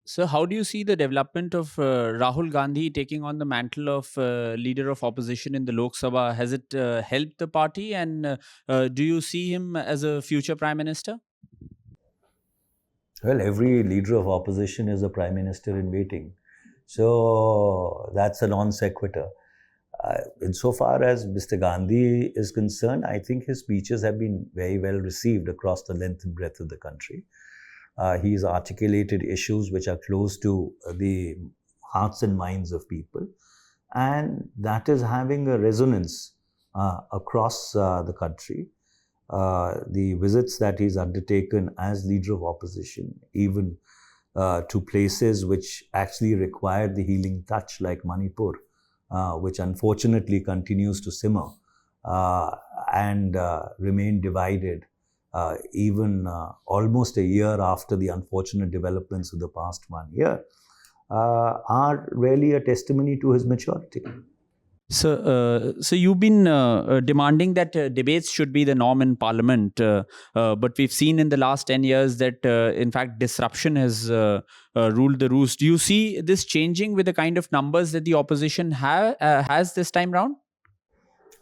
So, how do you see the development of Rahul Gandhi taking on the mantle of leader of opposition in the Lok Sabha? Has it helped the party, and do you see him as a future prime minister? Well, every leader of opposition is a prime minister in waiting. So that's a non sequitur. Insofar as Mr. Gandhi is concerned, I think his speeches have been very well received across the length and breadth of the country. He's articulated issues which are close to the hearts and minds of people, and that is having a resonance across the country. The visits that he's undertaken as leader of opposition, even to places which actually require the healing touch, like Manipur, which unfortunately continues to simmer and remain divided, even almost a year after the unfortunate developments of the past 1 year, are really a testimony to his maturity. So you've been demanding that debates should be the norm in Parliament, but we've seen in the last 10 years that, in fact, disruption has ruled the roost. Do you see this changing with the kind of numbers that the opposition has this time round?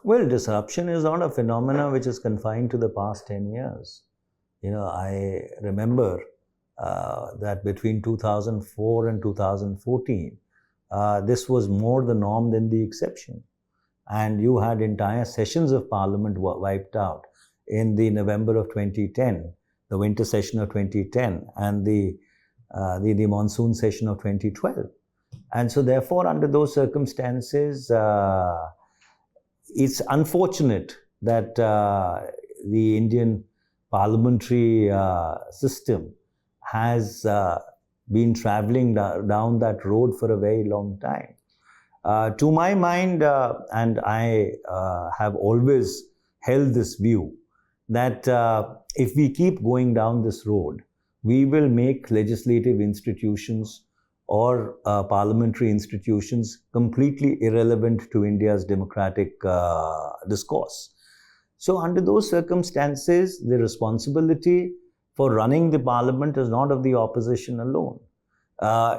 Well, disruption is not a phenomenon which is confined to the past 10 years. I remember that between 2004 and 2014, this was more the norm than the exception. And you had entire sessions of Parliament wiped out in the November of 2010, the winter session of 2010, and the monsoon session of 2012. And so therefore, under those circumstances, it's unfortunate that the Indian parliamentary system has been traveling down that road for a very long time. To my mind, and I have always held this view, that if we keep going down this road, we will make legislative institutions or parliamentary institutions completely irrelevant to India's democratic discourse. So under those circumstances, the responsibility for running the parliament is not of the opposition alone.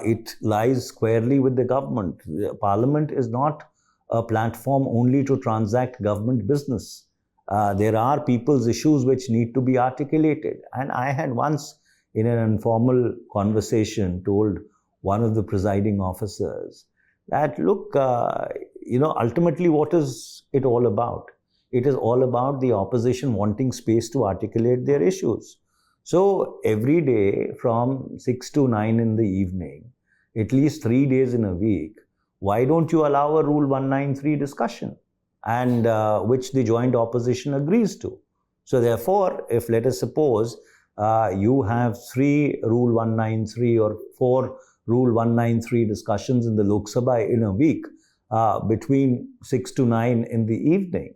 It lies squarely with the government. The parliament is not a platform only to transact government business. There are people's issues which need to be articulated. And I had once, in an informal conversation, told one of the presiding officers that, look, ultimately what is it all about? It is all about the opposition wanting space to articulate their issues. So every day from 6 to 9 in the evening, at least 3 days in a week, why don't you allow a Rule 193 discussion, and which the joint opposition agrees to? So therefore, if let us suppose you have 3 Rule 193 or 4 Rule 193 discussions in the Lok Sabha in a week between 6 to 9 in the evening.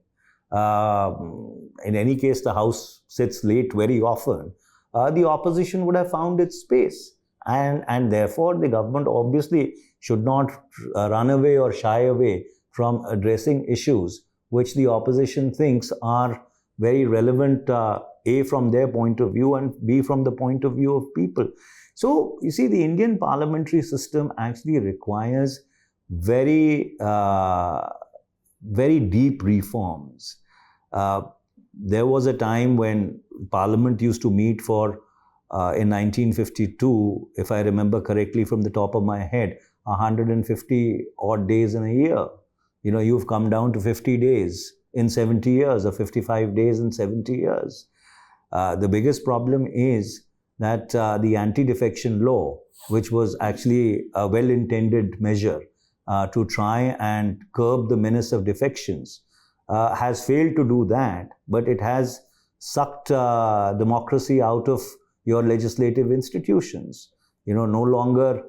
In any case, the House sits late very often. The opposition would have found its space. And therefore, the government obviously should not run away or shy away from addressing issues which the opposition thinks are very relevant, A, from their point of view, and B, from the point of view of people. So, you see, the Indian parliamentary system actually requires very deep reforms. There was a time when Parliament used to meet for, in 1952, if I remember correctly from the top of my head, 150 odd days in a year. You've come down to 50 days in 70 years, or 55 days in 70 years. The biggest problem is that the anti-defection law, which was actually a well-intended measure to try and curb the menace of defections, has failed to do that, but it has sucked democracy out of your legislative institutions. No longer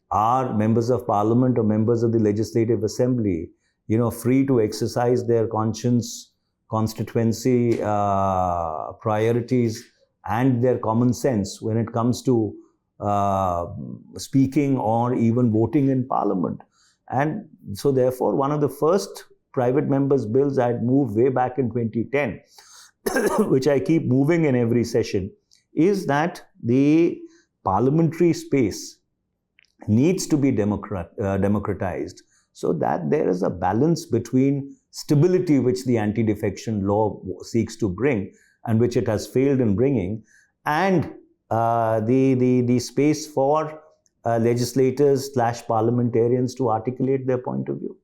are members of parliament or members of the legislative assembly, free to exercise their conscience, constituency priorities, and their common sense when it comes to speaking or even voting in parliament. And so therefore, one of the first private members' bills I had moved way back in 2010, which I keep moving in every session, is that the parliamentary space needs to be democratized, so that there is a balance between stability, which the anti-defection law seeks to bring and which it has failed in bringing, and the space for legislators / parliamentarians to articulate their point of view.